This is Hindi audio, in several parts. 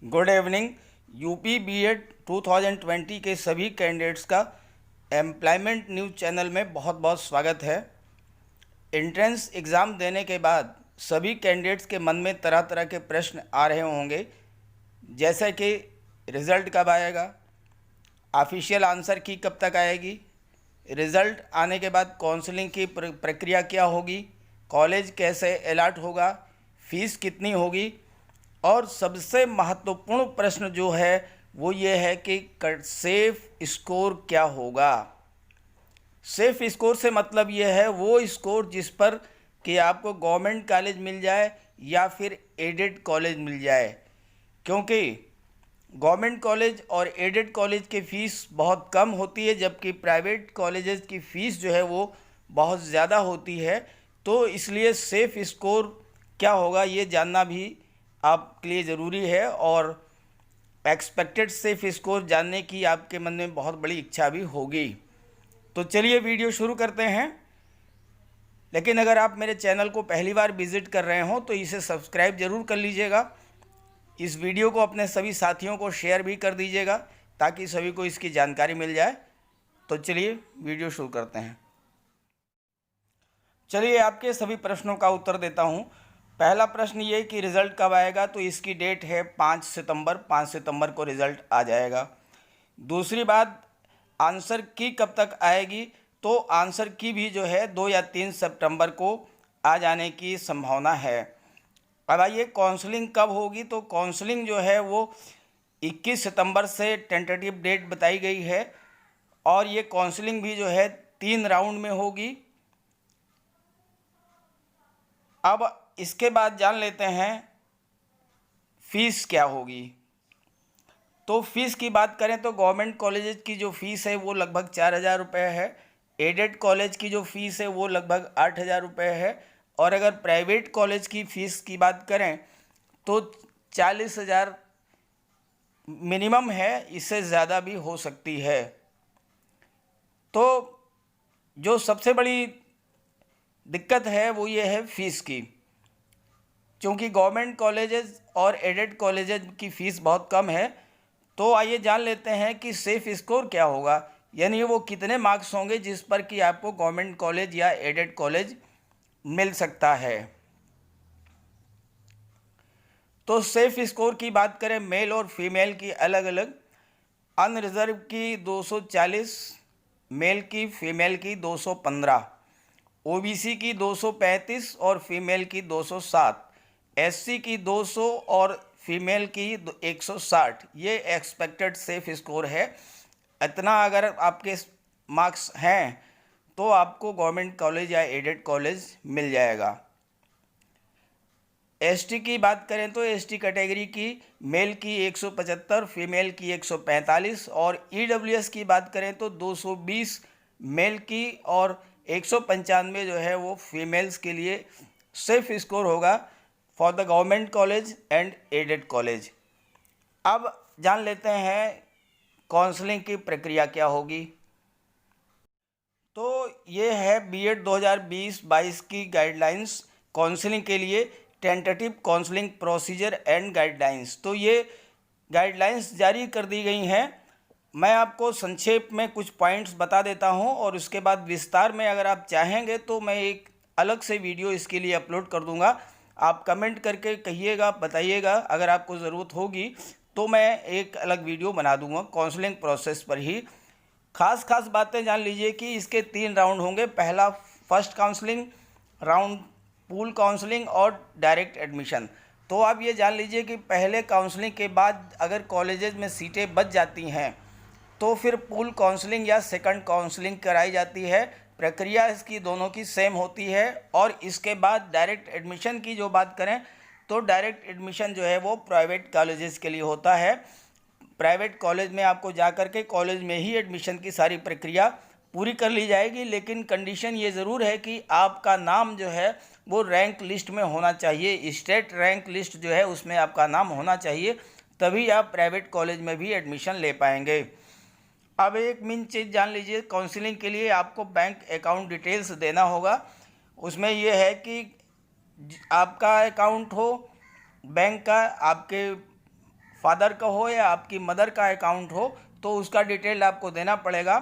Good evening. यूपी बीएड 2020 के सभी कैंडिडेट्स का एम्प्लॉयमेंट न्यूज़ चैनल में बहुत बहुत स्वागत है। एंट्रेंस एग्ज़ाम देने के बाद सभी कैंडिडेट्स के मन में तरह तरह के प्रश्न आ रहे होंगे, जैसे कि रिज़ल्ट कब आएगा, ऑफिशियल आंसर की कब तक आएगी, रिज़ल्ट आने के बाद काउंसलिंग की प्रक्रिया क्या होगी, कॉलेज कैसे अलॉट होगा, फ़ीस कितनी होगी, और सबसे महत्वपूर्ण प्रश्न जो है वो ये है कि सेफ स्कोर क्या होगा। सेफ स्कोर से मतलब ये है वो स्कोर जिस पर कि आपको गवर्नमेंट कॉलेज मिल जाए या फिर एडेड कॉलेज मिल जाए, क्योंकि गवर्नमेंट कॉलेज और एडेड कॉलेज की फ़ीस बहुत कम होती है, जबकि प्राइवेट कॉलेजेस की फ़ीस जो है वो बहुत ज़्यादा होती है। तो इसलिए सेफ स्कोर क्या होगा ये जानना भी आपके लिए ज़रूरी है, और एक्सपेक्टेड सेफ स्कोर जानने की आपके मन में बहुत बड़ी इच्छा भी होगी। तो चलिए वीडियो शुरू करते हैं। लेकिन अगर आप मेरे चैनल को पहली बार विज़िट कर रहे हो तो इसे सब्सक्राइब ज़रूर कर लीजिएगा। इस वीडियो को अपने सभी साथियों को शेयर भी कर दीजिएगा ताकि सभी को इसकी जानकारी मिल जाए। तो चलिए वीडियो शुरू करते हैं। चलिए आपके सभी प्रश्नों का उत्तर देता हूँ। पहला प्रश्न ये कि रिज़ल्ट कब आएगा, तो इसकी डेट है 5 सितंबर। 5 सितंबर को रिज़ल्ट आ जाएगा। दूसरी बात, आंसर की कब तक आएगी, तो आंसर की भी जो है 2 या 3 सितंबर को आ जाने की संभावना है। अब आइए काउंसलिंग कब होगी, तो काउंसलिंग जो है वो 21 सितंबर से टेंटेटिव डेट बताई गई है, और ये काउंसलिंग भी जो है 3 राउंड में होगी। अब इसके बाद जान लेते हैं फ़ीस क्या होगी। तो फ़ीस की बात करें तो गवर्नमेंट कॉलेजेस की जो फ़ीस है वो लगभग 4,000 रुपये है, एडेड कॉलेज की जो फ़ीस है वो लगभग 8,000 रुपये है, और अगर प्राइवेट कॉलेज की फ़ीस की बात करें तो 40,000 मिनिमम है, इससे ज़्यादा भी हो सकती है। तो जो सबसे बड़ी दिक्कत है वो ये है फ़ीस की, क्योंकि गवर्नमेंट कॉलेजेस और एडेड कॉलेजेस की फ़ीस बहुत कम है। तो आइए जान लेते हैं कि सेफ स्कोर क्या होगा, यानी वो कितने मार्क्स होंगे जिस पर कि आपको गवर्नमेंट कॉलेज या एडेड कॉलेज मिल सकता है। तो सेफ स्कोर की बात करें, मेल और फीमेल की अलग अलग, अनरिजर्व की 240, मेल की फीमेल की 215, ओबीसी की 235 और फीमेल की 207, एससी की 200 और फीमेल की 160। ये एक्सपेक्टेड सेफ स्कोर है। इतना अगर आपके मार्क्स हैं तो आपको गवर्नमेंट कॉलेज या एडेड कॉलेज मिल जाएगा। एसटी की बात करें तो एसटी कैटेगरी की मेल की 175, फीमेल की 145, और ईडब्ल्यूएस की बात करें तो 220 मेल की और 195 जो है वो फीमेल्स के लिए सेफ स्कोर होगा for the government college and added college. अब जान लेते हैं काउंसलिंग की प्रक्रिया क्या होगी। तो ये है बीएड 2020-22 की गाइडलाइंस काउंसलिंग के लिए, tentative counselling procedure and guidelines. तो ये गाइडलाइंस जारी कर दी गई हैं। मैं आपको संक्षेप में कुछ पॉइंट्स बता देता हूं, और उसके बाद विस्तार में अगर आप चाहेंगे तो मैं एक अलग से वीडियो इसके लिए अपलोड कर दूंगा। आप कमेंट करके कहिएगा, बताइएगा, अगर आपको ज़रूरत होगी तो मैं एक अलग वीडियो बना दूंगा काउंसलिंग प्रोसेस पर ही। खास बातें जान लीजिए कि इसके 3 राउंड होंगे। पहला first counselling round, pool counselling और डायरेक्ट एडमिशन। तो आप ये जान लीजिए कि पहले काउंसलिंग के बाद अगर कॉलेजेस में सीटें बच जाती हैं तो फिर पूल काउंसलिंग या सेकंड काउंसलिंग कराई जाती है। प्रक्रिया इसकी दोनों की सेम होती है। और इसके बाद डायरेक्ट एडमिशन की जो बात करें तो डायरेक्ट एडमिशन जो है वो प्राइवेट कॉलेजेस के लिए होता है। प्राइवेट कॉलेज में आपको जा कर के कॉलेज में ही एडमिशन की सारी प्रक्रिया पूरी कर ली जाएगी, लेकिन कंडीशन ये ज़रूर है कि आपका नाम जो है वो रैंक लिस्ट में होना चाहिए। स्टेट रैंक लिस्ट जो है उसमें आपका नाम होना चाहिए, तभी आप प्राइवेट कॉलेज में भी एडमिशन ले पाएंगे। अब एक मेन चीज़ जान लीजिए, काउंसलिंग के लिए आपको बैंक अकाउंट डिटेल्स देना होगा। उसमें ये है कि आपका अकाउंट हो बैंक का, आपके फादर का हो या आपकी मदर का अकाउंट हो तो उसका डिटेल आपको देना पड़ेगा।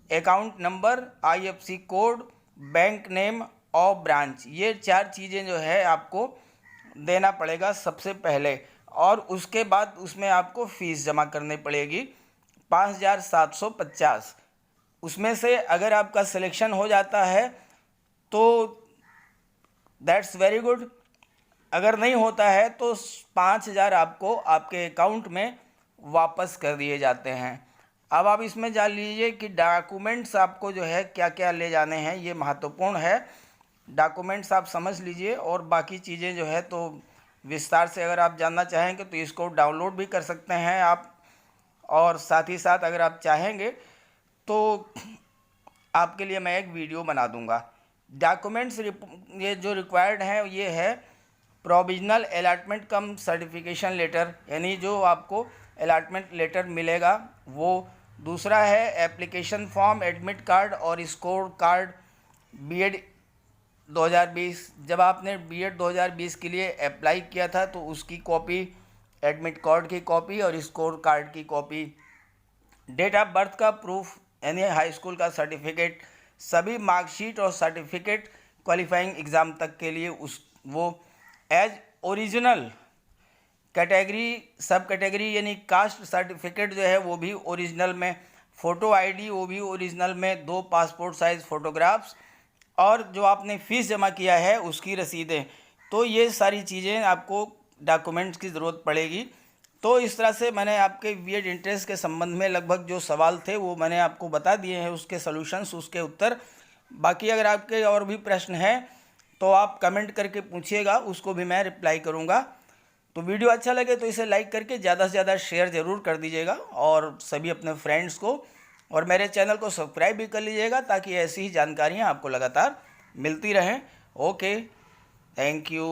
Account number, IFSC code, bank name और ब्रांच, ये 4 चीज़ें जो है आपको देना पड़ेगा सबसे पहले। और उसके बाद उसमें आपको फ़ीस जमा करनी पड़ेगी 5,750। उसमें से अगर आपका सिलेक्शन हो जाता है तो दैट्स वेरी गुड, अगर नहीं होता है तो 5,000 आपको आपके अकाउंट में वापस कर दिए जाते हैं। अब आप इसमें जान लीजिए कि डॉक्यूमेंट्स आपको जो है क्या क्या ले जाने हैं, ये महत्वपूर्ण है। डॉक्यूमेंट्स आप समझ लीजिए, और बाकी चीज़ें जो है तो विस्तार से अगर आप जानना चाहेंगे तो इसको डाउनलोड भी कर सकते हैं आप। और साथ ही साथ अगर आप चाहेंगे तो आपके लिए मैं एक वीडियो बना दूंगा। डॉक्यूमेंट्स ये जो रिक्वायर्ड हैं ये है प्रोविजनल अलॉटमेंट कम सर्टिफिकेशन लेटर, यानी जो आपको अलॉटमेंट लेटर मिलेगा वो। दूसरा है एप्लीकेशन फॉर्म, एडमिट कार्ड और स्कोर कार्ड बीएड 2020, जब आपने बीएड 2020 के लिए अप्लाई किया था तो उसकी कॉपी, एडमिट कार्ड की कॉपी और स्कोर कार्ड की कॉपी। डेट ऑफ बर्थ का प्रूफ यानी हाई स्कूल का सर्टिफिकेट, सभी मार्कशीट और सर्टिफिकेट क्वालिफाइंग एग्ज़ाम तक के लिए वो एज ओरिजिनल। कैटेगरी, सब कैटेगरी यानी कास्ट सर्टिफिकेट जो है वो भी ओरिजिनल में, फ़ोटो आईडी वो भी ओरिजिनल में, 2 पासपोर्ट साइज़ फ़ोटोग्राफ्स, और जो आपने फ़ीस जमा किया है उसकी रसीदें। तो ये सारी चीज़ें आपको डॉक्यूमेंट्स की ज़रूरत पड़ेगी। तो इस तरह से मैंने आपके बीएड इंट्रेंस के संबंध में लगभग जो सवाल थे वो मैंने आपको बता दिए हैं, उसके सॉल्यूशंस, उसके उत्तर। बाकी अगर आपके और भी प्रश्न हैं तो आप कमेंट करके पूछिएगा, उसको भी मैं रिप्लाई करूँगा। तो वीडियो अच्छा लगे तो इसे लाइक करके ज़्यादा से ज़्यादा शेयर ज़रूर कर दीजिएगा, और सभी अपने फ्रेंड्स को, और मेरे चैनल को सब्सक्राइब भी कर लीजिएगा ताकि ऐसी ही जानकारियाँ आपको लगातार मिलती रहें। Okay, thank you.